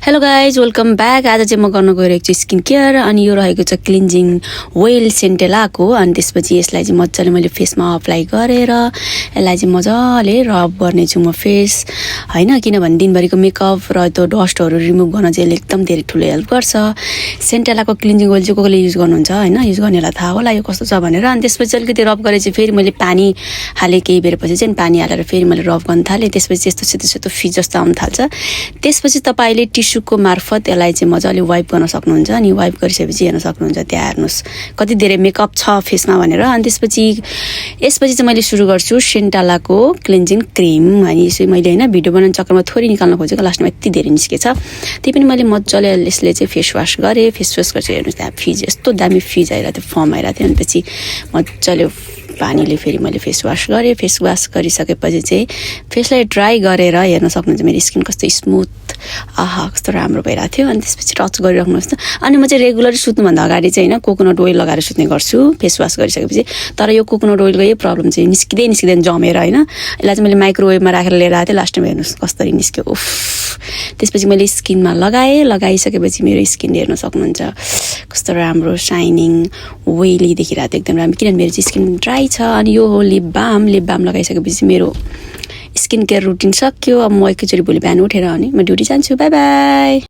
Hello guys welcome back. आज चाहिँ म गर्न गइरहेको छु स्किन केयर अनि यो रहेको छ क्लिन्जिङ ओइल सेन्टेलाको। अनि त्यसपछि यसलाई चाहिँ मजाले मैले फेसमा अप्लाई गरेर यसलाई चाहिँ मजाले रब गर्नेछु म फेस हैन, किनभने दिनभरिको मेकअप र त्यो डस्टहरू रिमुभ गर्न चाहिँ यसले एकदम धेरै ठुलो हेल्प गर्छ। सेन्टेलाको क्लिन्जिङ ओइल चाहिँ कसले युज गर्नुहुन्छ हैन, युज गर्नेलाई थाहा होला यो कस्तो छ भनेर। अनि त्यसपछि अलिकति रब गरेपछि फेरि मैले पानी हालेँ, केही बेरपछि चाहिँ पानी हालेर फेरि मैले रब गर्न थालेँ। त्यसपछि यस्तो सेतो सेतो फिज जस्तो आउन थाल्छ। त्यसपछि तपाईँले टिस्युको मार्फत यसलाई चाहिँ मजाले वाइप गर्न सक्नुहुन्छ। अनि वाइप गरिसकेपछि हेर्न सक्नुहुन्छ, त्यहाँ हेर्नुहोस् कति धेरै मेकअप छ फेसमा भनेर। अनि यसपछि चाहिँ मैले सुरु गर्छु सेन्टेलाको क्लिन्जिङ क्रिम। अनि यसो मैले होइन भिडियो बनाउने चक्करमा थोरै निकाल्न खोजेको, लास्टमा यति धेरै निस्केछ। त्यही पनि मैले मजाले यसले चाहिँ फेस वास गरेँ। फेस वास गरेर हेर्नुहोस् त्यहाँ फिज यस्तो दामी फिज आइरहेको थियो, फर्म आइरहेको थियो। अनि पछि मजाले पानीले फेरि मैले फेस वास गरेँ। फेस वास गरिसकेपछि चाहिँ फेसलाई ड्राई गरेर हेर्न सक्नुहुन्छ मेरो स्किन कस्तो स्मुथ, आहा कस्तो राम्रो भइरहेको थियो। अनि त्यसपछि टच गरिराख्नुहोस् त। अनि म चाहिँ रेगुलर सुत्नुभन्दा अगाडि चाहिँ होइन कोकोनट ओइल लगाएर सुत्ने गर्छु फेस वास गरिसकेपछि। तर यो कोकोनट ओइलको यही प्रब्लम चाहिँ निस्किँदैन जमेर होइन। यसलाई चाहिँ मैले माइक्रोवेभमा राखेर लिएर आएको थिएँ। लास्टमा हेर्नुहोस् कसरी निस्क्यो, उफ। त्यसपछि मैले स्किनमा लगाइसकेपछि मेरो स्किन हेर्न सक्नुहुन्छ कस्तो राम्रो साइनिङ ओइली देखिरहेको थियो, एकदम राम्रो। किनभने मेरो चाहिँ स्किन ड्राई छ। अनि यो हो लिप बाम लगाइसकेपछि मेरो स्किन केयर रुटिन सक्यो। अब म एकैचोटि भोलि बिहान उठेर अनि म ड्युटी जान्छु। By by.